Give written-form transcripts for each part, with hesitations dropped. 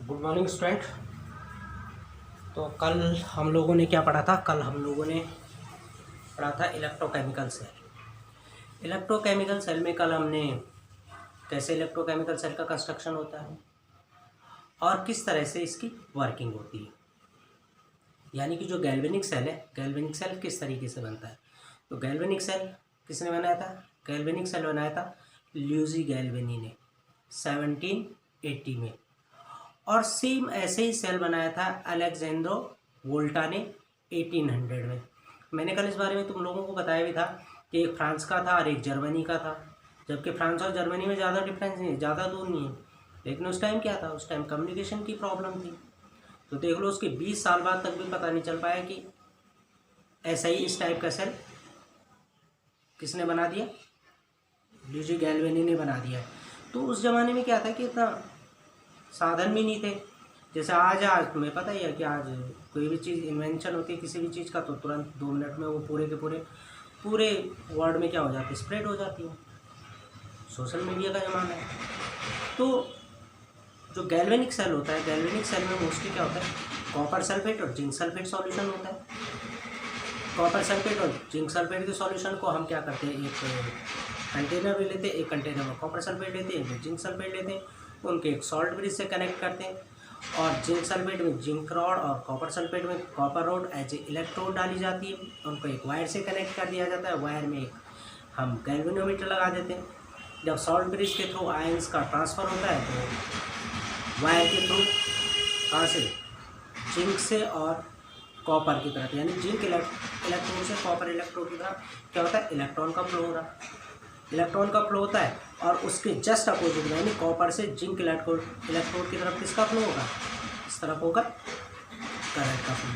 Good morning student. तो कल हम लोगों ने क्या पढ़ा था? कल हम लोगों ने पढ़ा था इलेक्ट्रोकेमिकल सेल। इलेक्ट्रोकेमिकल सेल में कल हमने कैसे इलेक्ट्रोकेमिकल सेल का कंस्ट्रक्शन होता है और किस तरह से इसकी वर्किंग होती है, यानी कि जो गैल्वेनिक सेल है, गैल्वेनिक सेल किस तरीके से बनता है। तो गैल्वेनिक सेल किसने बनाया था? गैल्वेनिक सेल बनाया था ल्यूजी गैल्वेनी ने 1780 में, और सेम ऐसे ही सेल बनाया था अलेक्जेंड्रो वोल्टा ने 1800 में। मैंने कल इस बारे में तुम लोगों को बताया भी था कि एक फ्रांस का था और एक जर्मनी का था, जबकि फ्रांस और जर्मनी में ज़्यादा डिफरेंस नहीं है, ज़्यादा दूर नहीं है, लेकिन उस टाइम क्या था? उस टाइम कम्युनिकेशन की प्रॉब्लम थी। तो देख लो, उसके 20 साल बाद तक भी पता नहीं चल पाया कि ऐसा ही इस टाइप का सेल किसने बना दिया? ल्यूजी गैल्वेनी ने बना दिया। तो उस ज़माने में क्या था कि इतना साधन भी नहीं थे। जैसे आज तुम्हें पता ही है कि आज कोई भी चीज़ इन्वेंशन होती है किसी भी चीज़ का, तो तुरंत 2 मिनट में वो पूरे के पूरे वर्ल्ड में क्या हो जाती है? स्प्रेड हो जाती है। सोशल मीडिया का ज़माना है। तो जो गैल्वेनिक सेल होता है, गैल्वेनिक सेल में मोस्टली क्या होता है? कॉपर सल्फेट और जिंक सल्फेट सॉल्यूशन होता है। कॉपर सल्फेट और जिंक सल्फेट के सॉल्यूशन को हम क्या करते हैं? एक कंटेनर में लेते हैं, एक कंटेनर में कॉपर सल्फेट लेते हैं, एक जिंक सल्फेट लेते हैं, उनके एक सॉल्ट ब्रिज से कनेक्ट करते हैं, और जिंक सल्फेट में जिंक रॉड और कॉपर सल्फेट में copper rod as a electrode डाली जाती है, उनको एक वायर से कनेक्ट कर दिया जाता है। वायर में एक हम गैल्वेनोमीटर लगा देते हैं। जब सॉल्ट ब्रिज के थ्रू आयंस का ट्रांसफ़र होता है तो वायर के थ्रू कहाँ से? जिंक से और कॉपर की तरफ, यानी जिंक इलेक्ट्रोड से कॉपर इलेक्ट्रोड की तरफ क्या होता है? इलेक्ट्रॉन का फ्लो हो रहा है। इलेक्ट्रॉन का फ्लो होता है, और उसके जस्ट अपोजिट में यानी कॉपर से जिंक इलेक्ट्रोड की तरफ किसका फ्लो होगा? इस तरफ होगा करंट का फ्लो।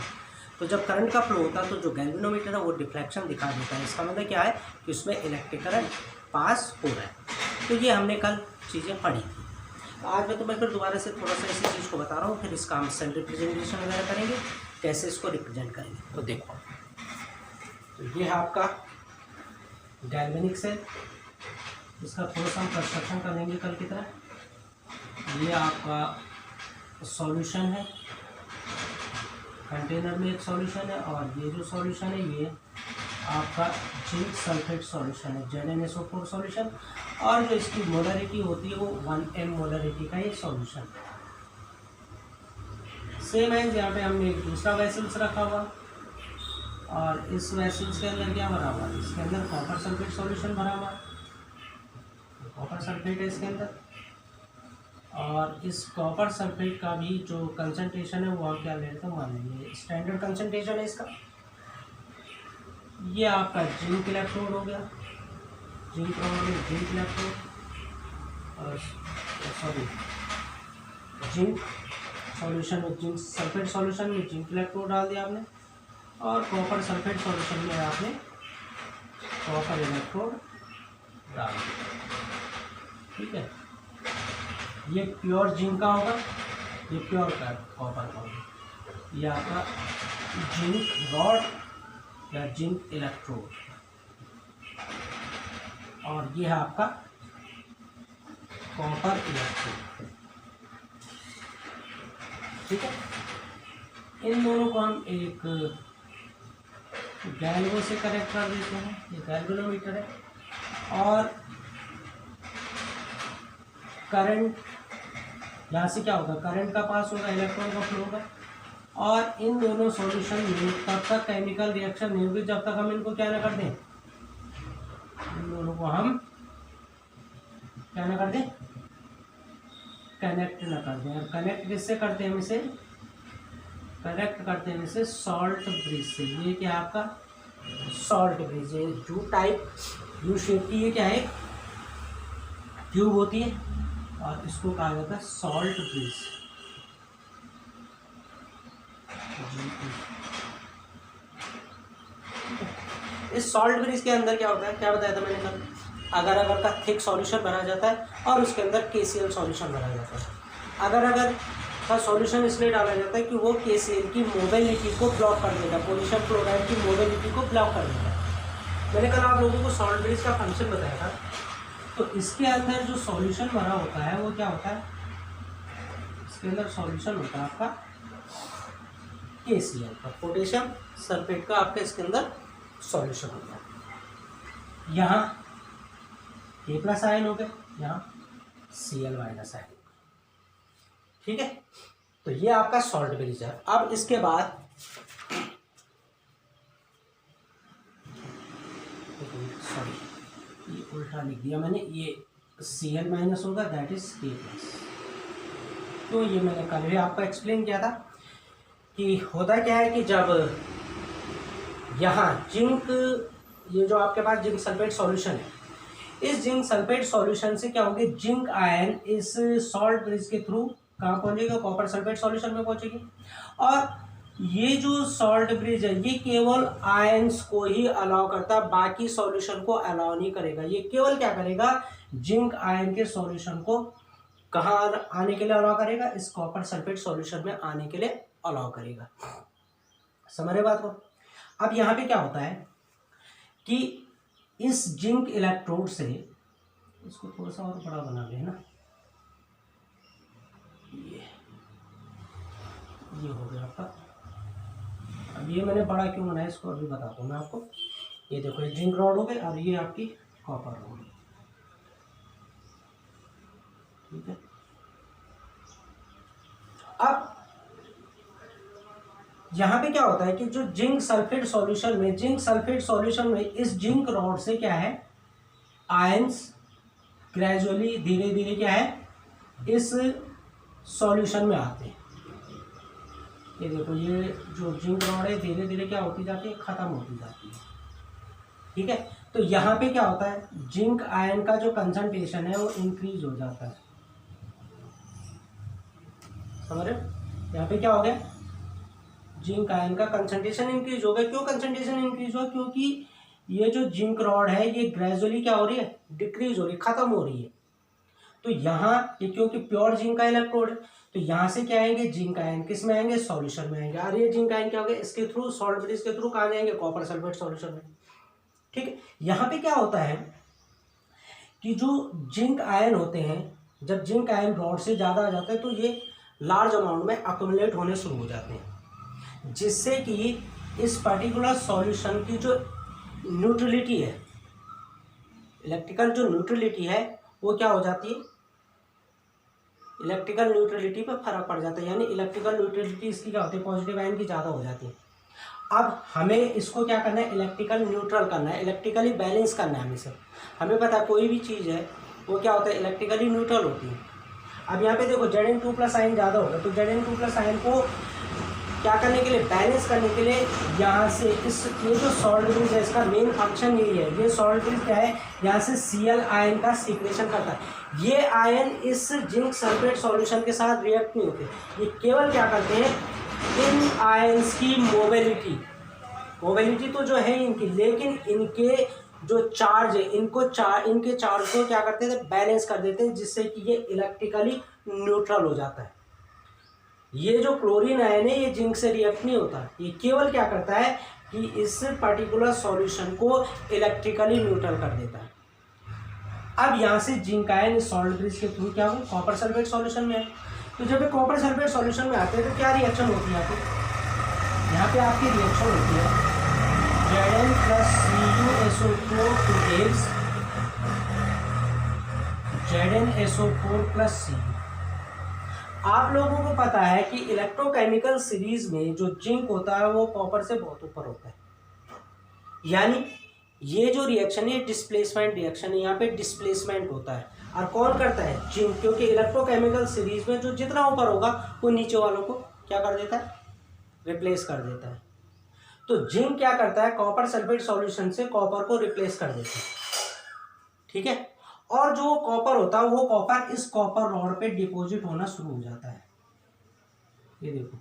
तो जब करंट का फ्लो होता है तो जो गैल्वेनोमीटर है वो डिफ्लेक्शन दिखा देता है। इसका मतलब क्या है कि उसमें इलेक्ट्रिक करंट पास हो रहा है। तो ये हमने कल चीज़ें पढ़ी थी। तो आज मैं तुम्हें फिर दोबारा से थोड़ा सा इसी चीज़ को बता रहा हूँ, फिर इसका हम सेल रिप्रेजेंटेशन वगैरह करेंगे, कैसे इसको रिप्रेजेंट करेंगे। तो देखो, तो ये है आपका गैल्वेनिक सेल, इसका थोड़ा सा हम कंस्ट्रक्शन कर लेंगे कल की तरह। ये आपका सॉल्यूशन है, कंटेनर में एक सॉल्यूशन है, और ये जो सॉल्यूशन है ये आपका जिंक सल्फेट सॉल्यूशन है, ZnSO4 सॉल्यूशन, और जो इसकी मोलरिटी होती है वो 1m मोलरिटी का ये सॉल्यूशन। सेम है, यहाँ पे हमने एक दूसरा वेसल्स रखा हुआ, और इस वेसल्स के अंदर क्या भरा हुआ? इसके अंदर कॉपर सल्फेट सॉल्यूशन भरा हुआ, कॉपर सल्फेट है इसके अंदर, और इस कॉपर सल्फेट का भी जो कंसंट्रेशन है वो हम क्या ले लेते हैं? मान लीजिए स्टैंडर्ड कंसंट्रेशन है इसका। ये आपका जिंक इलेक्ट्रोड हो गया, जिंक रॉड में जिंक इलेक्ट्रोड, और सॉरी जिंक सॉल्यूशन में जिंक सल्फेट सॉल्यूशन में जिंक इलेक्ट्रोड डाल दिया आपने, और कॉपर सल्फेट सॉल्यूशन में आपने कॉपर इलेक्ट्रोड डाल दिया। ठीक है, ये प्योर जिंक का होगा, ये प्योर कॉपर का होगा। ये आपका जिंक रॉड या जिंक इलेक्ट्रोड, और ये है आपका कॉपर इलेक्ट्रोड। ठीक है, इन दोनों को हम एक गैल्वो से कनेक्ट कर देते हैं, ये गैल्वेनोमीटर है, और करंट यहाँ से क्या होगा? करंट का पास होगा, इलेक्ट्रॉन का फ्लो होगा, और इन दोनों सॉल्यूशन में तब तक केमिकल रिएक्शन नहीं होगी जब तक हम इनको क्या ना कर दें? इन दोनों को हम क्या ना कर दें? कनेक्ट ना कर दें। और कनेक्ट किससे करते हैं? हम इसे कनेक्ट करते हैं इसे सॉल्ट ब्रिज से। ये क्या आपका सॉल्ट ब्रिज है, यू टाइप, यू शेप की ये क्या है? ट्यूब होती है, और इसको कहा जाता है सॉल्ट ब्रिज। इस सॉल्ट ब्रिज के अंदर क्या होता है? क्या बताया था मैंने कल? अगर का थिक सॉल्यूशन भरा जाता है, और उसके अंदर KCl सॉल्यूशन भरा जाता है। अगर का सॉल्यूशन इसलिए डाला जाता है कि वो KCl की मोबिलिटी को ब्लॉक कर देगा, पोटेशियम क्लोराइड की मोबिलिटी को ब्लॉक कर देगा। मैंने कल आप लोगों को सॉल्ट ब्रिज का फंक्शन बताया था। तो इसके अंदर जो सॉल्यूशन भरा होता है वो क्या होता है? इसके अंदर सॉल्यूशन होता है आपका KCl का, पोटेशियम सल्फेट का आपके इसके अंदर सॉल्यूशन होता है। यहाँ K प्लस आयन हो गए, यहाँ Cl माइनस आयन, ठीक है। तो ये आपका सॉल्ट ब्रिज है। अब इसके बाद सॉरी ये उल्टा लिख दिया मैंने, ये Cl माइनस होगा, दैट इज K प्लस। तो ये मैंने कल भी आपको एक्सप्लेन किया था कि होता क्या है कि जब यहाँ जिंक, ये जो आपके पास जिंक सल्फेट सॉल्यूशन है, इस जिंक सल्फेट सॉल्यूशन से क्या होगी, जिंक आयन इस सॉल्ट ब्रिज के थ्रू कहाँ पहुंचेगा, कॉपर सल्फेट सॉल्यूशन में पहुंचेगी। और ये जो सॉल्ट ब्रिज है ये केवल आयंस को ही अलाउ करता है, बाकी सॉल्यूशन को अलाउ नहीं करेगा। ये केवल क्या करेगा, जिंक आयन के सॉल्यूशन को कहाँ आने के लिए अलाउ करेगा, इस कॉपर सल्फेट सॉल्यूशन में आने के लिए अलाउ करेगा। समझ रहे बात को। अब यहाँ पे क्या होता है कि इस जिंक इलेक्ट्रोड से, इसको थोड़ा सा और बड़ा बना ले ना, ये हो गया आपका। अब ये मैंने बड़ा क्यों बनाया इसको अभी बताता हूँ मैं आपको। ये देखो ये जिंक रॉड हो गए और ये आपकी कॉपर रॉड, ठीक है। अब यहाँ पे क्या होता है कि जो जिंक सल्फेट सॉल्यूशन में इस जिंक रॉड से क्या है, आयंस ग्रेजुअली धीरे धीरे क्या है इस सॉल्यूशन में आते हैं। ये देखो ये जो जिंक रॉड है धीरे धीरे क्या होती जाती है, खत्म होती जाती है, ठीक है। तो यहाँ पे क्या होता है, जिंक आयन का जो कंसंट्रेशन है वो इंक्रीज हो जाता है। समझ रहे हो, यहाँ पे क्या हो गया, जिंक आयन का कंसंट्रेशन इंक्रीज हो गया। क्यों कंसंट्रेशन इंक्रीज हुआ, क्योंकि ये जो जिंक रॉड है ये ग्रेजुअली क्या हो रही है, डिक्रीज हो रही है, खत्म हो रही है। तो यहाँ ये क्योंकि प्योर जिंक का इलेक्ट्रोड है, तो यहाँ से क्या आएंगे, जिंक आयन किस में आएंगे, सॉल्यूशन में आएंगे। और ये जिंक आयन क्या हो गया, इसके थ्रू सॉल्ट ब्रिज के थ्रू कहाँ जाएंगे, कॉपर सल्फेट सॉल्यूशन में, ठीक है। यहाँ पे क्या होता है कि जो जिंक आयन होते हैं, जब जिंक आयन रॉड से ज़्यादा आ जाता है तो ये लार्ज अमाउंट में अक्यूमुलेट होने शुरू हो जाते हैं, जिससे कि इस पर्टिकुलर सॉल्यूशन की जो न्यूट्रलिटी है, इलेक्ट्रिकल जो न्यूट्रलिटी है वो क्या हो जाती है, इलेक्ट्रिकल न्यूट्रलिटी पर फर्क पड़ जाता है। यानी इलेक्ट्रिकल न्यूट्रलिटी इसकी क्या होती है, पॉजिटिव आयन की ज़्यादा हो जाती है। अब हमें इसको क्या करना है, इलेक्ट्रिकल न्यूट्रल करना है, इलेक्ट्रिकली बैलेंस करना है। हमें पता है कोई भी चीज़ है वो क्या होता है, इलेक्ट्रिकली न्यूट्रल होती है। अब यहाँ पे देखो Zn2+ आयन ज़्यादा होगा, तो Zn2+ आयन को क्या करने के लिए, बैलेंस करने के लिए यहाँ से ये जो सॉल्ट ब्रिज है इसका मेन फंक्शन यही है। ये सॉल्ट ब्रिज क्या है, यहाँ से Cl आयन का सीक्रेशन करता है। ये आयन इस जिंक सल्फेट सॉल्यूशन के साथ रिएक्ट नहीं होते, ये केवल क्या करते हैं, इन आयंस की मोबिलिटी तो जो है इनकी, लेकिन इनके जो चार्ज है इनके चार्ज को क्या करते थे, बैलेंस कर देते हैं, जिससे कि ये इलेक्ट्रिकली न्यूट्रल हो जाता है। ये जो क्लोरीन आयन है ये जिंक से रिएक्ट नहीं होता, ये केवल क्या करता है कि इस पर्टिकुलर सॉल्यूशन को इलेक्ट्रिकली न्यूट्रल कर देता है। अब यहाँ से जिंक आयन इस सॉल्ट ब्रिज के थ्रू क्या हो, कॉपर सल्फेट सॉल्यूशन में है। तो जब ये कॉपर सल्फेट सॉल्यूशन में आते हैं तो क्या रिएक्शन होती है, यहाँ पे आपकी रिएक्शन होती है Zn+Cu ZnSO4+Cu। आप लोगों को पता है कि इलेक्ट्रोकेमिकल सीरीज में जो जिंक होता है वो कॉपर से बहुत ऊपर होता है। यानी ये जो रिएक्शन है डिस्प्लेसमेंट रिएक्शन है, यहाँ पे डिस्प्लेसमेंट होता है। और कौन करता है, जिंक, क्योंकि इलेक्ट्रोकेमिकल सीरीज में जो जितना ऊपर होगा वो नीचे वालों को क्या कर देता है, रिप्लेस कर देता है। तो जिंक क्या करता है, कॉपर सल्फेट सॉल्यूशन से कॉपर को रिप्लेस कर देता है, ठीक है। और जो कॉपर होता है वो कॉपर इस कॉपर रॉड पे डिपॉजिट होना शुरू हो जाता है, ये देखो।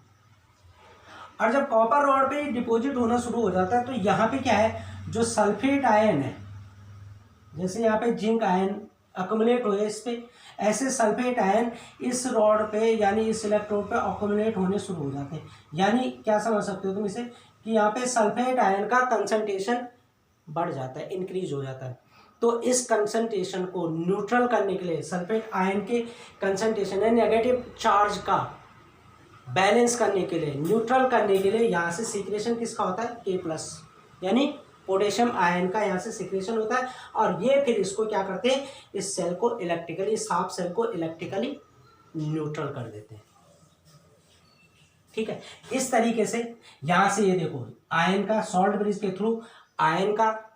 और जब कॉपर रॉड पे डिपॉजिट होना शुरू हो जाता है तो यहाँ पे क्या है, जो सल्फेट आयन है, जैसे यहाँ पे जिंक आयन अक्यूमुलेट हुए इस पे, ऐसे सल्फेट आयन इस रॉड पे यानी इस इलेक्ट्रोड पे अक्यूमुलेट होने शुरू हो जाते हैं। यानी क्या समझ सकते हो तुम इसे, कि यहाँ पे सल्फेट आयन का कंसंट्रेशन बढ़ जाता है, इंक्रीज हो जाता है। तो इस कंसंट्रेशन को न्यूट्रल करने के लिए, सल्फेट आयन के कंसंट्रेशन है नेगेटिव चार्ज का बैलेंस करने के लिए, न्यूट्रल करने के लिए यहाँ से सीक्रेशन किसका होता है K+, यानी पोटेशियम आयन का यहाँ से सीक्रेशन होता है। और ये फिर इसको क्या करते हैं, इस सेल को इलेक्ट्रिकली, इस हाफ सेल को इलेक्ट्रिकली न्यूट्रल कर देते हैं। ठीक है, इस तरीके से यहाँ से ये देखो आयन का सॉल्ट ब्रिज के थ्रू आयन का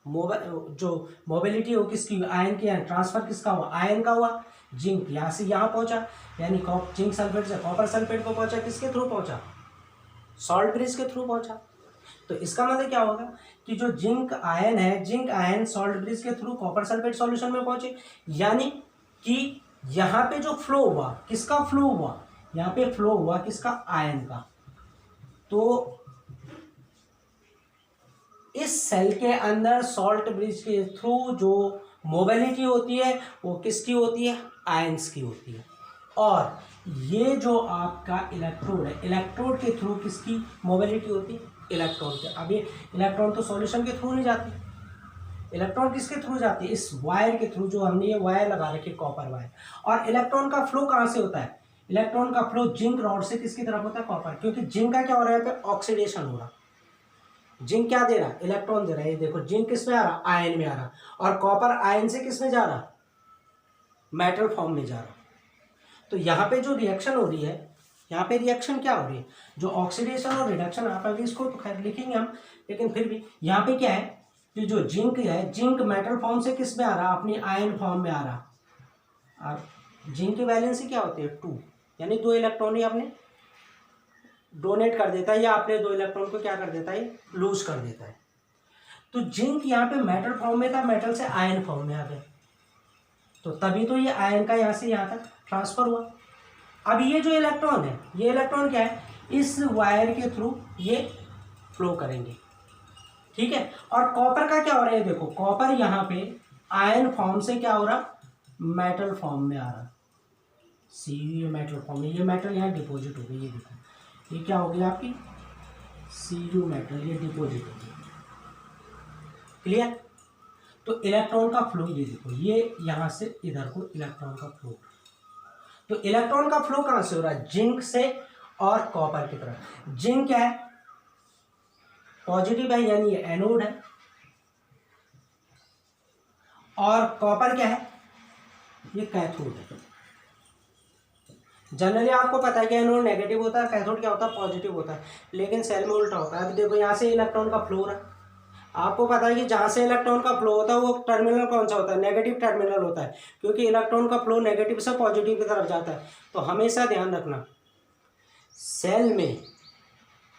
जो मोबिलिटी हो किसकी, आयन की ट्रांसफर किसका हुआ, आयन का हुआ। जिंक यहाँ से यहाँ पहुंचा, यानी जिंक सल्फेट से कॉपर सल्फेट को पहुंचा, किसके थ्रू पहुंचा, सॉल्ट ब्रिज के थ्रू पहुंचा। तो इसका मतलब क्या होगा कि जो जिंक आयन है, जिंक आयन सॉल्ट ब्रिज के थ्रू कॉपर सल्फेट सॉल्यूशन में पहुंचे, यानी कि यहाँ पे जो फ्लो हुआ, किसका फ्लो हुआ, यहाँ पे फ्लो हुआ किसका, आयन का। तो इस सेल के अंदर सॉल्ट ब्रिज के थ्रू जो मोबिलिटी होती है वो किसकी होती है, आयंस की होती है। और ये जो आपका इलेक्ट्रोड है, इलेक्ट्रोड के थ्रू किसकी मोबिलिटी होती है, इलेक्ट्रॉन के। अब ये इलेक्ट्रॉन तो सॉल्यूशन के थ्रू नहीं जाती, इलेक्ट्रॉन किसके थ्रू जाती है, इस वायर के थ्रू, जो हमने ये वायर लगा रखी है कॉपर वायर। और इलेक्ट्रॉन का फ्लो कहाँ से होता है, इलेक्ट्रॉन का फ्लो जिंक रॉड से किसकी तरफ होता है, कॉपर। क्योंकि जिंक का क्या हो रहा है, यहाँ पे ऑक्सीडेशन हो रहा, जिंक क्या दे रहा है, इलेक्ट्रॉन दे रहा है। ये देखो जिंक किस में आ रहा, आयन में आ रहा, और कॉपर आयन से किस में जा रहा, मेटल फॉर्म में जा रहा। तो यहाँ पे जो रिएक्शन हो रही है, यहाँ पे रिएक्शन क्या हो रही है, जो ऑक्सीडेशन और रिडक्शन, आप अभी इसको तो खैर लिखेंगे हम, लेकिन फिर भी यहाँ पे क्या है कि जो जिंक है, जिंक मेटल फॉर्म से किस में आ रहा, अपनी आयन फॉर्म में आ रहा। और जिंक की वैलेंसी क्या होती है, 2, यानी 2 इलेक्ट्रॉन ही आपने डोनेट कर देता है, या आपने 2 इलेक्ट्रॉन को क्या कर देता है, लूज कर देता है। तो जिंक यहाँ पे मेटल फॉर्म में था, मेटल से आयन फॉर्म में आ गया, तो तभी तो ये आयन का यहाँ से यहाँ तक ट्रांसफर हुआ। अब ये जो इलेक्ट्रॉन है, ये इलेक्ट्रॉन क्या है, इस वायर के थ्रू ये फ्लो करेंगे। ठीक है, और कॉपर का क्या हो रहा है, देखो कॉपर यहाँ पे आयन फॉर्म से क्या हो रहा, मेटल फॉर्म में आ रहा। सी ये मेटल फॉर्म में, ये मेटल यहाँ डिपॉजिट हो गई, ये देखो ये क्या हो गया आपकी Cu मेटल, ये डिपॉजिट हो गई। क्लियर। तो इलेक्ट्रॉन का फ्लो ये देखो, ये यहाँ से इधर को इलेक्ट्रॉन का फ्लो, तो इलेक्ट्रॉन का फ्लो कहाँ से हो रहा है, जिंक से और कॉपर की तरफ। जिंक क्या है, पॉजिटिव है, यानी ये एनोड है, और कॉपर क्या है, ये कैथोड है। जनरली आपको पता है कि एनोड नेगेटिव होता है, कैथोड क्या होता है, पॉजिटिव होता है, लेकिन सेल में उल्टा होता है। अब देखो यहाँ से इलेक्ट्रॉन का फ्लो हो रहा है, आपको पता है कि जहाँ से इलेक्ट्रॉन का फ्लो होता है वो टर्मिनल कौन सा होता है, नेगेटिव टर्मिनल होता है, क्योंकि इलेक्ट्रॉन का फ्लो नेगेटिव से पॉजिटिव की तरफ जाता है। तो हमेशा ध्यान रखना, सेल में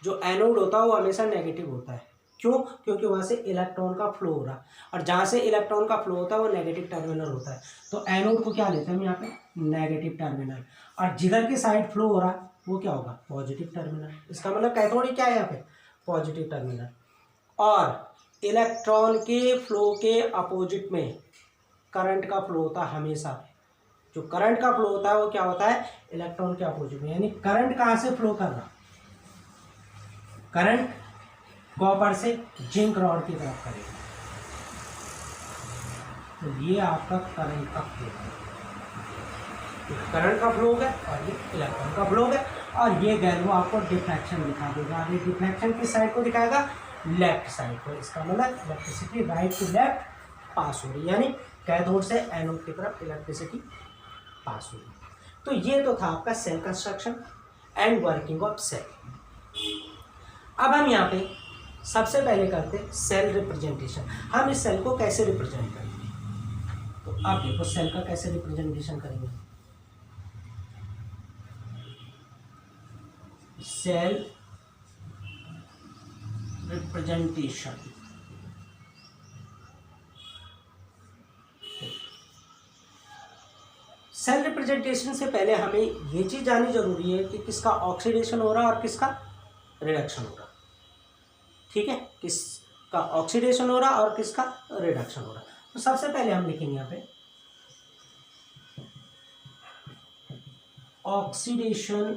जो एनोड होता है वो हमेशा नेगेटिव होता है। क्यों, क्योंकि वहाँ से इलेक्ट्रॉन का फ्लो हो रहा है, और जहाँ से इलेक्ट्रॉन का फ्लो होता है वो नेगेटिव टर्मिनल होता है। तो एनोड को क्या लेते हैं हम यहाँ पे, नेगेटिव टर्मिनल, और जिधर की साइड फ्लो हो रहा है वो क्या होगा, पॉजिटिव टर्मिनल। इसका मतलब कैथोड क्या है यहाँ पे, पॉजिटिव टर्मिनल। और इलेक्ट्रॉन के फ्लो के अपोजिट में करंट का फ्लो होता है हमेशा। जो करंट का फ्लो होता है वो क्या होता है, इलेक्ट्रॉन के अपोजिट में। यानी करंट कहाँ से फ्लो कर रहा, करंट कॉपर से जिंक रॉड की तरफ करेगा। तो ये आपका करंट का फ्लो है, करंट का फ्लो हो गया, और ये इलेक्ट्रॉन का फ्लो हो गया। और ये गैर वो आपको डिफ्रैक्शन दिखा देगा। ये डिफ्रैक्शन किस साइड को दिखाएगा, लेफ्ट साइड को। इसका मतलब इलेक्ट्रिसिटी राइट टू लेफ्ट पास हो रही है, यानी कैथोड से एनोड की तरफ इलेक्ट्रिसिटी पास हो रही है। तो ये तो था आपका cell construction and working of cell. अब हम यहाँ पे सबसे पहले करते हैं सेल रिप्रेजेंटेशन। हम इस सेल को कैसे रिप्रेजेंट करेंगे, तो आप देखो सेल का कैसे रिप्रेजेंटेशन करेंगे। सेल रिप्रेजेंटेशन, सेल रिप्रेजेंटेशन से पहले हमें ये चीज जाननी जरूरी है कि किसका ऑक्सीडेशन हो रहा है और किसका रिडक्शन हो रहा है। ठीक है, किसका ऑक्सीडेशन हो रहा है और किसका रिडक्शन हो रहा है। तो सबसे पहले हम लिखेंगे यहाँ पे ऑक्सीडेशन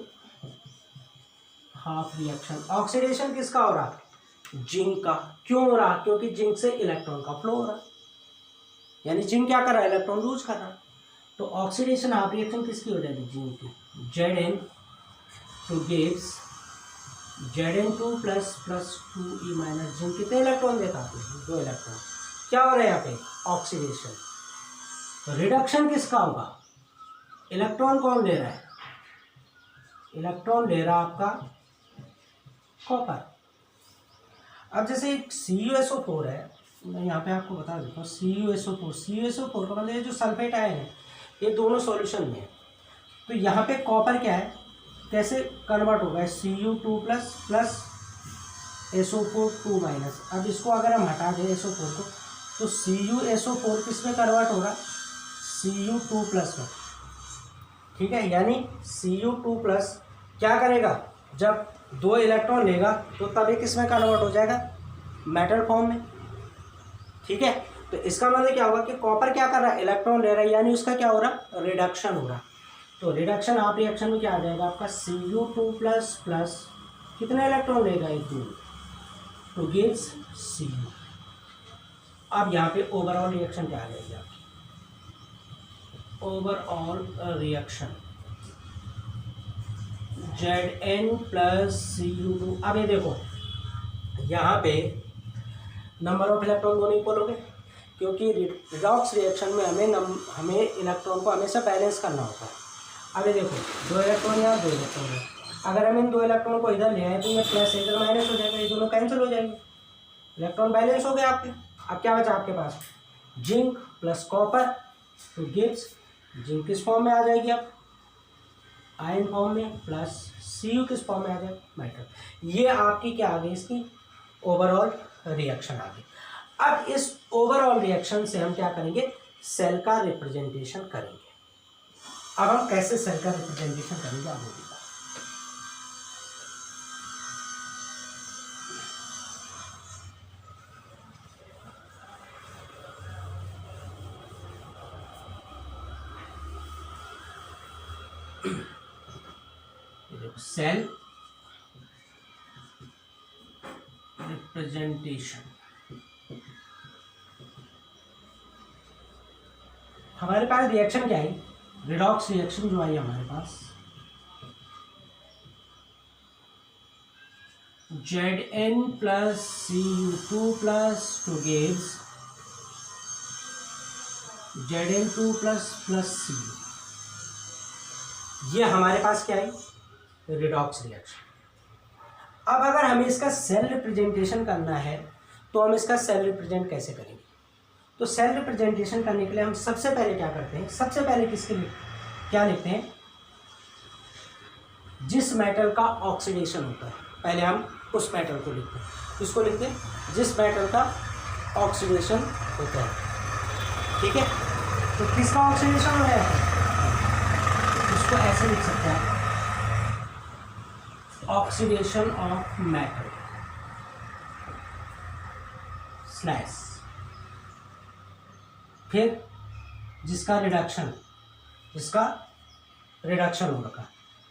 हाफ रिएक्शन। ऑक्सीडेशन किसका हो रहा है, जिंक का। क्यों हो रहा, क्योंकि जिंक से इलेक्ट्रॉन का फ्लो हो रहा है। यानी जिंक क्या कर रहा है, इलेक्ट्रॉन लूज कर रहा है। तो ऑक्सीडेशन हाफ रिएक्शन किसकी हो जाएगी, जिंक की। Zn2 gives Zn2 plus 2e minus zinc कितने इलेक्ट्रॉन देता है, 2 इलेक्ट्रॉन। क्या हो रहा है यहाँ पे, ऑक्सीडेशन। तो रिडक्शन किसका होगा, इलेक्ट्रॉन कौन ले रहा है, इलेक्ट्रॉन ले रहा आपका कॉपर। अब जैसे एक CuSO4 है, मैं यहाँ पे आपको बता देता हूँ, CuSO4 का मतलब ये जो सल्फेट आयन है ये दोनों सॉल्यूशन में है। तो यहाँ पे कॉपर क्या है, कैसे कन्वर्ट होगा, Cu2 प्लस SO4 2 माइनस। अब इसको अगर हम हटा दें SO4 को, तो CuSO4 किस में कन्वर्ट होगा, Cu2 प्लस में। ठीक है, यानी Cu2 प्लस क्या करेगा, जब 2 इलेक्ट्रॉन लेगा तो तब ये किस में कन्वर्ट हो जाएगा, मेटल फॉर्म में। ठीक है, तो इसका मतलब क्या होगा कि कॉपर क्या कर रहा है, इलेक्ट्रॉन ले रहा है, यानी उसका क्या हो रहा, रिडक्शन हो रहा। तो रिडक्शन आप रिएक्शन में क्या आ जाएगा आपका, Cu2 प्लस कितने इलेक्ट्रॉन लेगा, 2 टू गिव्स Cu। अब यहाँ पे ओवरऑल रिएक्शन क्या आ जाएगी आपकी, overall reaction Zn plus Cu2। अब ये देखो यहाँ पे नंबर ऑफ इलेक्ट्रॉन दोनों इक्वल हो गए, क्योंकि रिडॉक्स रिएक्शन में हमें इलेक्ट्रॉन को हमेशा बैलेंस करना होता है। अब ये देखो 2 इलेक्ट्रॉन यहाँ 2 इलेक्ट्रॉन है, अगर हम इन 2 इलेक्ट्रॉन को इधर ले आए तो ये प्लस इधर माइनस हो जाएगा, ये दोनों कैंसिल हो जाएंगे, इलेक्ट्रॉन बैलेंस हो गए आपके। अब क्या बचा आपके पास, zinc plus copper two gives, zinc किस फॉर्म में आ जाएगी, अब आयन फॉर्म में, प्लस Cu किस फॉर्म में आ जाएगा, मेटल। ये आपकी क्या आ गई, इसकी ओवरऑल रिएक्शन आ गई। अब इस ओवरऑल रिएक्शन से हम क्या करेंगे, सेल का रिप्रेजेंटेशन करेंगे। अब हम कैसे सेल का रिप्रेजेंटेशन करेंगे, आप बोलिएगा। सेल रिप्रेजेंटेशन, हमारे पास रिएक्शन क्या है, रिडॉक्स रिएक्शन जो आई हमारे पास, Zn plus Cu2 plus two gives Zn2 plus Cu। ये हमारे पास क्या है, रिडॉक्स रिएक्शन। अब अगर हमें इसका सेल रिप्रेजेंटेशन करना है तो हम इसका सेल रिप्रेजेंट कैसे करेंगे। तो सेल रिप्रेजेंटेशन करने के लिए हम सबसे पहले क्या करते हैं, सबसे पहले किसके लिए क्या लिखते हैं, जिस मेटल का ऑक्सीडेशन होता है, पहले हम उस मेटल को लिखते हैं। इसको लिखते हैं जिस मेटल का ऑक्सीडेशन होता है। ठीक है, तो किसका ऑक्सीडेशन हो रहा है, इसको ऐसे लिख सकते हैं, ऑक्सीडेशन ऑफ मेटल स्लैश, फिर जिसका रिडक्शन हो रखा,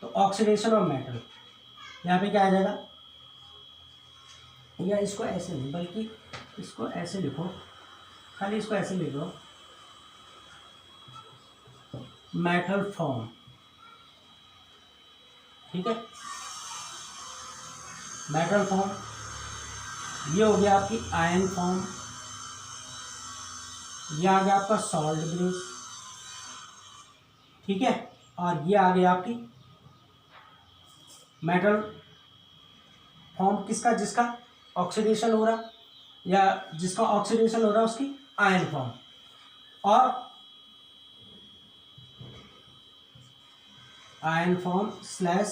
तो ऑक्सीडेशन ऑफ मेटल, यहाँ पे क्या आ जाएगा, या इसको ऐसे नहीं बल्कि इसको ऐसे लिखो, खाली इसको ऐसे लिखो, मेटल फॉर्म। ठीक है, मेटल फॉर्म, ये हो गया आपकी आयन फॉर्म, ये आ गया आपका सॉल्ट ब्रिज। ठीक है, और ये आ गया आपकी मेटल फॉर्म किसका, जिसका ऑक्सीडेशन हो रहा, या जिसका ऑक्सीडेशन हो रहा उसकी आयन फॉर्म, और ion form slash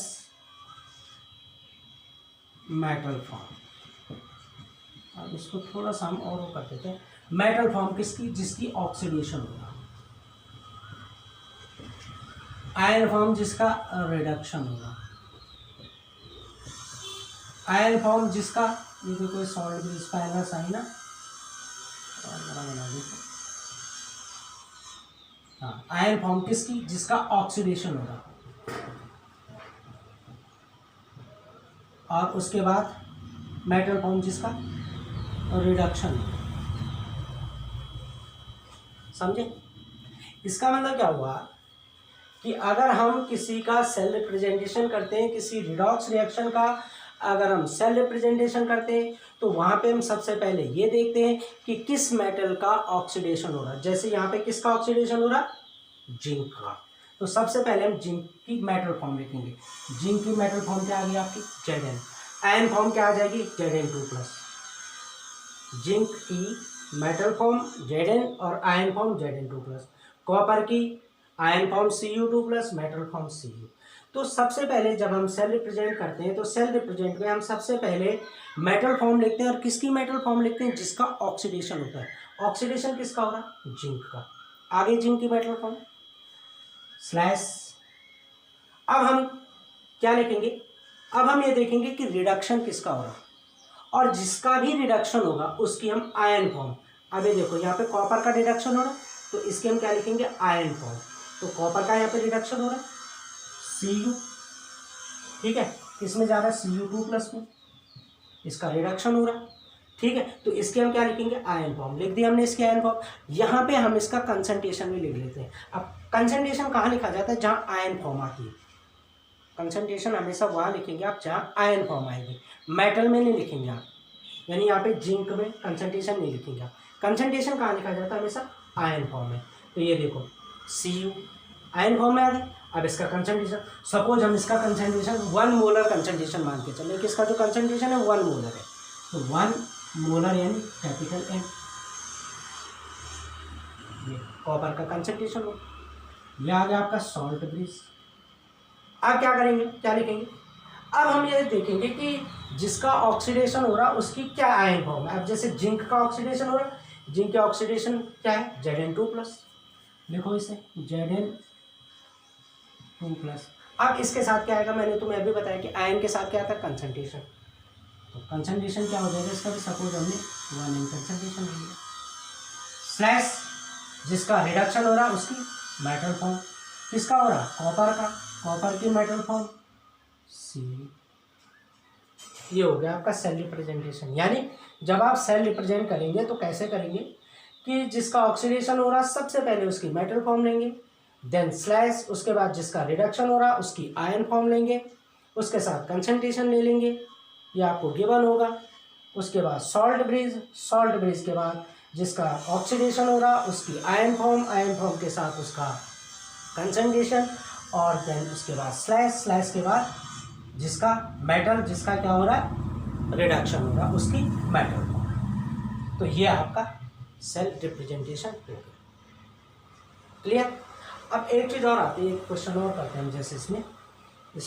metal form. अब इसको थोड़ा सा हम और कर देते हैं, मेटल फॉर्म किसकी, जिसकी ऑक्सीडेशन होगा, आयन फॉर्म जिसका रिडक्शन होगा, आयन फॉर्म जिसका, ये तो कोई सॉल्ट ब्रिज पहला साइन ना, हाँ, आयन फॉर्म किसकी, जिसका ऑक्सीडेशन होगा, और उसके बाद मेटल फॉर्म जिसका रिडक्शन, समझे? इसका मतलब क्या हुआ कि अगर हम किसी का सेल रिप्रेजेंटेशन करते हैं, किसी रिडॉक्स रिएक्शन का अगर हम सेल रिप्रेजेंटेशन करते हैं तो वहाँ पे हम सबसे पहले ये देखते हैं कि किस मेटल का ऑक्सीडेशन हो रहा है। जैसे यहाँ पे किसका ऑक्सीडेशन हो रहा है? जिंक का। तो सबसे पहले हम जिंक की मेटल फॉर्म लिखेंगे। जिंक की मेटल फॉर्म क्या आ गई आपकी? Zn। आयन फॉर्म क्या आ जाएगी? Zn2+। जिंक की मेटल फॉर्म Zn और आयन फॉर्म Zn2+। कॉपर की ion form Cu2+, metal form Cu। तो सबसे पहले जब हम सेल रिप्रेजेंट करते हैं तो सेल रिप्रेजेंट में हम सबसे पहले मेटल फॉर्म लिखते हैं। और किसकी मेटल फॉर्म लिखते हैं? जिसका ऑक्सीडेशन होता है। ऑक्सीडेशन किसका हो रहा है? जिंक का। आगे जिंक की मेटल फॉर्म स्लैश। अब हम क्या लिखेंगे? अब हम ये देखेंगे कि रिडक्शन किसका हो रहा है, और जिसका भी रिडक्शन होगा उसकी हम आयन फॉर्म। अब ये देखो यहाँ पे कॉपर का रिडक्शन हो रहा है तो इसके हम क्या लिखेंगे? Ion form. तो कॉपर का यहाँ पे रिडक्शन हो रहा है Cu, ठीक है, किसमें जा रहा है? Cu2+ में, इसका रिडक्शन हो रहा है, ठीक है। तो इसके हम क्या लिखेंगे? Ion form. लिख दिया हमने इसके आयन फॉर्म। यहाँ पे हम इसका कंसंट्रेशन भी लिख लेते हैं। अब कंसंट्रेशन कहाँ लिखा जाता है? जहाँ आयन फॉर्म आती है। कंसंट्रेशन हमेशा वहाँ लिखेंगे आप जहाँ आयन फॉर्म आएगी, मेटल में नहीं लिखेंगे आप। यानी यहाँ पे जिंक में कंसंट्रेशन नहीं लिखेंगे आप। कंसंट्रेशन कहाँ लिखा जाता है? हमेशा आयन फॉर्म में। तो ये देखो Cu आयन फॉर्म में आ गया। अब इसका कंसंट्रेशन, सपोज हम इसका कंसंट्रेशन 1 मोलर कंसंट्रेशन मान के चले कि इसका जो कंसंट्रेशन है 1 मोलर है। तो 1 मोलर यानी कैपिटल M, ये कॉपर का कंसंट्रेशन हो। ये आ गया आपका सॉल्ट ब्रिज। अब क्या करेंगे? क्या लिखेंगे? अब हम ये देखेंगे कि जिसका ऑक्सीडेशन हो रहा है उसकी क्या आयन फॉर्म है। अब जैसे जिंक का ऑक्सीडेशन हो रहा है, जिंक का ऑक्सीडेशन क्या है? Zn2+। लिखो इसे Zn2+। अब इसके साथ क्या आएगा? मैंने तुम्हें अभी बताया कि आयन के साथ क्या आता है? कंसंट्रेशन। तो कंसंट्रेशन क्या हो जाएगा इसका भी? सपोज हमने 1 कंसंट्रेशन लिया स्लैश जिसका रिडक्शन हो रहा है उसकी मेटल फॉर्म। किसका हो रहा है? कॉपर का। कॉपर की मेटल फॉर्म C। ये हो गया आपका सेल रिप्रेजेंटेशन। यानी जब आप सेल रिप्रेजेंट करेंगे तो कैसे करेंगे कि जिसका ऑक्सीडेशन हो रहा है सबसे पहले उसकी मेटल फॉर्म लेंगे, देन स्लैश, उसके बाद जिसका रिडक्शन हो रहा है उसकी आयन फॉर्म लेंगे, उसके साथ कंसंट्रेशन ले लेंगे, ये आपको गिवन होगा। उसके बाद सॉल्ट ब्रिज, सॉल्ट ब्रिज के बाद जिसका ऑक्सीडेशन हो रहा उसकी आयन फॉर्म, आयन फॉर्म के साथ उसका कंसंट्रेशन, और देन उसके बाद स्लैश, स्लैश के बाद जिसका मेटल, जिसका क्या हो रहा है? रिडक्शन हो रहा उसकी मेटल फॉर्म। तो ये आपका सेल रिप्रेजेंटेशन हो गया। क्लियर? अब एक चीज़ और आती है, एक क्वेश्चन और करते हैं जैसे इसमें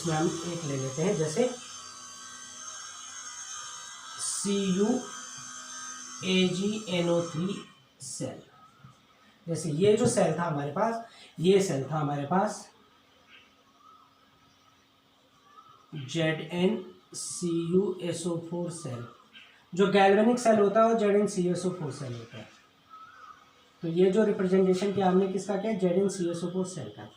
हम एक ले लेते हैं जैसे CuAgNO3 सेल। जैसे ये जो सेल था हमारे पास, ये सेल था हमारे पास ZnCuSO4 सेल। जो गैल्वेनिक सेल होता है वो ZnCuSO4 सेल होता है। तो ये जो रिप्रेजेंटेशन किया हमने किसका किया? ZnCuSO4 सेल का।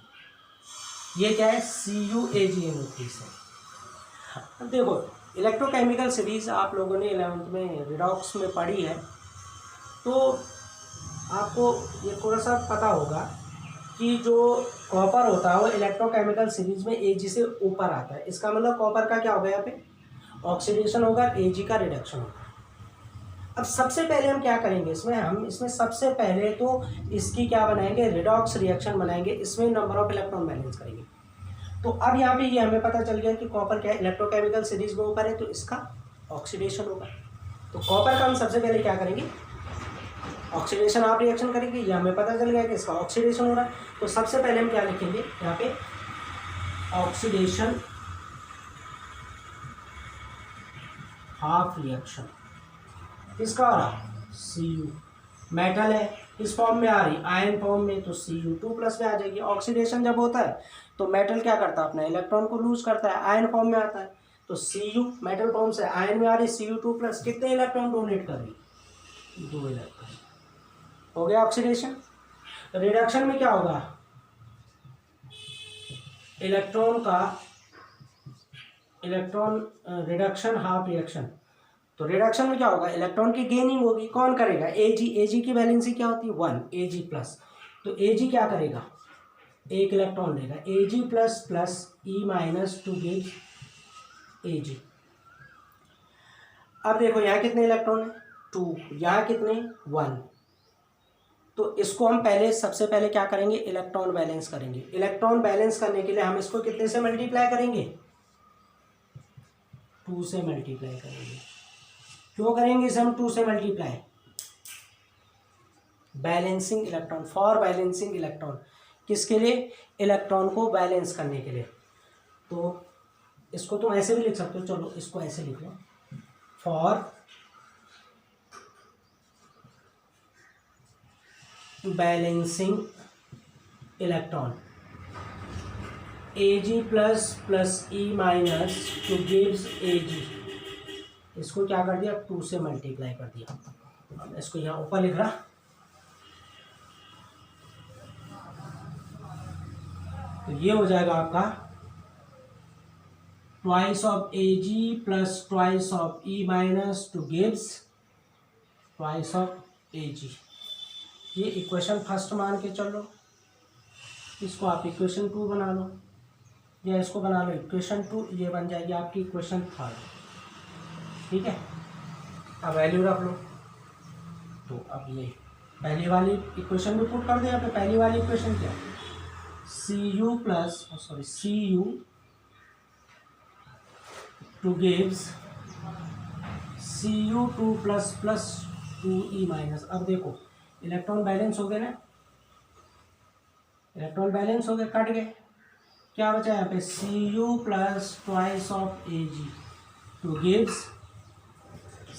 ये क्या है? CuAgNO3 cell. देखो इलेक्ट्रोकेमिकल सीरीज आप लोगों ने 11th में रिडॉक्स में पढ़ी है, तो आपको ये थोड़ा सा पता होगा कि जो कॉपर होता है वो इलेक्ट्रोकेमिकल सीरीज में Ag से ऊपर आता है। इसका मतलब कॉपर का क्या होगा? यहाँ पे ऑक्सीडेशन होगा, Ag का रिडक्शन होगा। अब सबसे पहले हम क्या करेंगे इसमें सबसे पहले तो इसकी क्या बनाएंगे? रिडॉक्स रिएक्शन बनाएंगे। इसमें नंबर ऑफ इलेक्ट्रॉन बैलेंस करेंगे। तो अब यहाँ पे ये हमें पता चल गया कि कॉपर क्या है? इलेक्ट्रोकेमिकल सीरीज में ऊपर है तो इसका ऑक्सीडेशन होगा। तो कॉपर का हम सबसे पहले क्या करेंगे? ऑक्सीडेशन आप रिएक्शन करेंगे, ये हमें पता चल गया कि इसका ऑक्सीडेशन हो रहा है। तो सबसे पहले हम क्या लिखेंगे यहाँ पे? Oxidation half reaction. किसका हो रहा? Cu। मेटल है, किस फॉर्म में आ रही? आयन फॉर्म में, तो Cu2+ में आ जाएगी। ऑक्सीडेशन जब होता है तो मेटल क्या करता है? अपना इलेक्ट्रॉन को लूज करता है, आयन फॉर्म में आता है। तो Cu मेटल फॉर्म से आयन में आ रही, Cu2+। कितने इलेक्ट्रॉन डोनेट कर रही? 2 इलेक्ट्रॉन। हो गया ऑक्सीडेशन। रिडक्शन में क्या होगा? Electron reduction half reaction. तो रिडक्शन में क्या होगा, इलेक्ट्रॉन की गेनिंग होगी, कौन करेगा, Ag। Ag की वैलेंसी क्या होती है 1 Ag प्लस, तो Ag क्या करेगा, एक इलेक्ट्रॉन लेगा, Ag plus plus E minus two gives Ag। अब देखो यहाँ कितने इलेक्ट्रॉन है 2, यहाँ कितने 1, तो इसको हम पहले सबसे पहले क्या करेंगे, इलेक्ट्रॉन बैलेंस करेंगे। इलेक्ट्रॉन बैलेंस करने के लिए हम इसको कितने से मल्टीप्लाई करेंगे, 2 से मल्टीप्लाई करेंगे। क्यों करेंगे इसे हम 2 से multiply, balancing electron, for balancing electron, किसके लिए, इलेक्ट्रॉन को बैलेंस करने के लिए। तो इसको तुम ऐसे भी लिख सकते हो, चलो इसको ऐसे लिख लो, for balancing electron Ag plus plus E minus two gives Ag। इसको क्या कर दिया, 2 से मल्टीप्लाई कर दिया। अब इसको यहाँ ऊपर लिख रहा, तो ये हो जाएगा आपका twice of Ag plus twice of E minus two gives twice of Ag। ये इक्वेशन फर्स्ट मान के चलो, इसको आप इक्वेशन 2 बना लो, या इसको बना लो इक्वेशन 2, ये बन जाएगी आपकी इक्वेशन 3। ठीक है, अब वैल्यू रख लो। तो अब ये पहली वाली इक्वेशन भी पुट कर दे यहाँ पे। पहली वाली इक्वेशन क्या, Cu plus Cu two gives Cu2 plus plus 2E minus. अब देखो इलेक्ट्रॉन बैलेंस हो गए ना, इलेक्ट्रॉन बैलेंस हो गए, कट गए, क्या बचा यहाँ पे, Cu plus twice of Ag two gives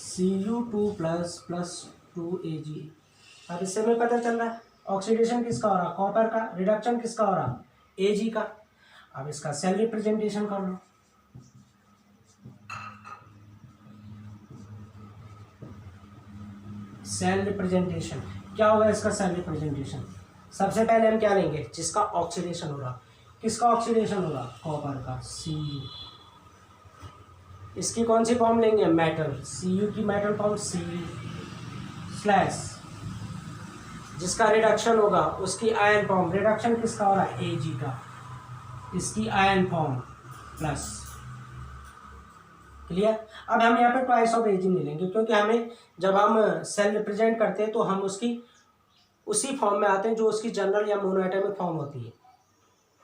Cu2 plus plus 2Ag। अब इससे हमें पता चल रहा है ऑक्सीडेशन किसका हो रहा, कॉपर का, रिडक्शन किसका हो रहा, Ag का। अब इसका सेल रिप्रेजेंटेशन कर लो, सेल रिप्रेजेंटेशन क्या होगा इसका, सेल रिप्रेजेंटेशन सबसे पहले हम क्या लेंगे, जिसका ऑक्सीडेशन हो रहा, किसका ऑक्सीडेशन हो रहा, कॉपर का, Cu। इसकी कौन सी फॉर्म लेंगे, मेटल, Cu की मेटल फॉर्म Cu स्लैश, जिसका रिडक्शन होगा उसकी आयन फॉर्म, रिडक्शन किसका हो रहा है, Ag का, इसकी आयन फॉर्म प्लस। क्लियर। अब हम यहाँ पे ट्वाइस ऑफ Ag नहीं लेंगे, क्योंकि हमें जब हम सेल रिप्रेजेंट करते हैं तो हम उसकी उसी फॉर्म में आते हैं जो उसकी जनरल या मोनोएटॉमिक फॉर्म होती है।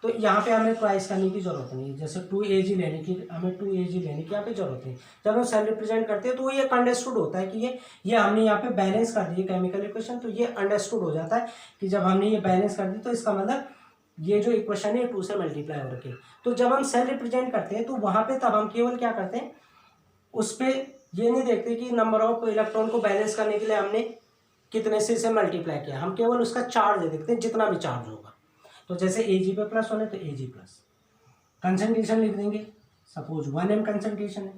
तो यहाँ पे हमें ट्वाइस करने की जरूरत नहीं है, जैसे 2Ag लेने की, हमें 2Ag लेने की यहाँ पे जरूरत नहीं। जब हम सेल रिप्रेजेंट करते हैं तो ये अंडरस्टूड होता है कि ये हमने यहाँ पे बैलेंस कर दी केमिकल इक्वेशन, तो ये अंडरस्टूड हो जाता है कि जब हमने ये बैलेंस कर दी तो इसका मतलब ये जो इक्वेशन है 2 से मल्टीप्लाई हो रखी है। तो जब हम सेल रिप्रेजेंट करते हैं तो वहाँ पे तब हम केवल क्या करते हैं, उस पर ये नहीं देखते कि नंबर ऑफ इलेक्ट्रॉन को बैलेंस करने के लिए हमने कितने से इसे मल्टीप्लाई किया, हम केवल उसका चार्ज देखते हैं, जितना भी चार्ज होगा। तो जैसे Ag पे प्लस होने तो Ag प्लस, कंसंट्रेशन लिख देंगे, सपोज 1m कंसंट्रेशन है,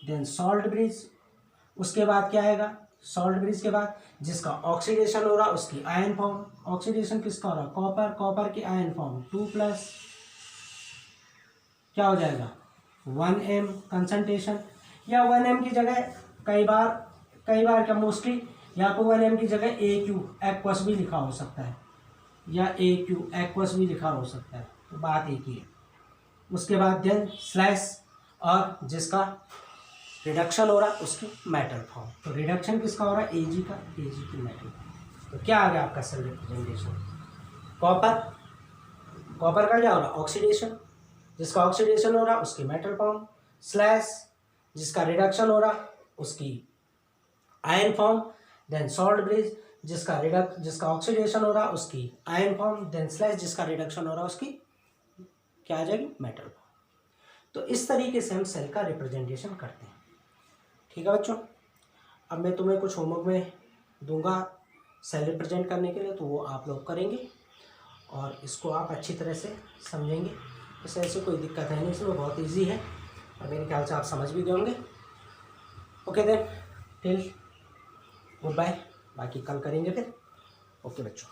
देन सॉल्ट ब्रिज, उसके बाद क्या आएगा, सॉल्ट ब्रिज के बाद जिसका ऑक्सीडेशन हो रहा उसकी आयन फॉर्म, ऑक्सीडेशन किसका हो रहा, कॉपर, कॉपर की आयन फॉर्म 2 प्लस क्या हो जाएगा 1m कंसंट्रेशन, या 1m की जगह कई बार क्या मोस्टली यहाँ पर 1m की जगह AQ एक्वस भी लिखा हो सकता है, या AQ एक्वस भी लिखा हो सकता है, तो बात एक ही है। उसके बाद देन स्लैश, और जिसका रिडक्शन हो रहा है उसकी मेटल फॉर्म, तो रिडक्शन किसका हो रहा है, Ag का, Ag की मेटल। तो क्या आ गया आपका सेल रिप्रेजेंटेशन, कॉपर का क्या हो रहा है, ऑक्सीडेशन, जिसका ऑक्सीडेशन हो रहा है उसकी मेटल फॉर्म, स्लैश जिसका रिडक्शन हो रहा उसकी ion form, then salt bridge जिसका ऑक्सीडेशन हो रहा उसकी आयन फॉर्म, देन स्लैश जिसका रिडक्शन हो रहा उसकी क्या आ जाएगी, मेटल फॉर्म। तो इस तरीके से हम सेल का रिप्रेजेंटेशन करते हैं। ठीक है बच्चों, अब मैं तुम्हें कुछ होमवर्क में दूंगा सेल रिप्रेजेंट करने के लिए, तो वो आप लोग करेंगे और इसको आप अच्छी तरह से समझेंगे। इससे ऐसी कोई दिक्कत है नहीं, इसमें बहुत ईजी है और मेरे ख्याल से आप समझ भी गए होंगे। Okay then, till goodbye, बाकी कल करेंगे फिर। ओके बच्चों।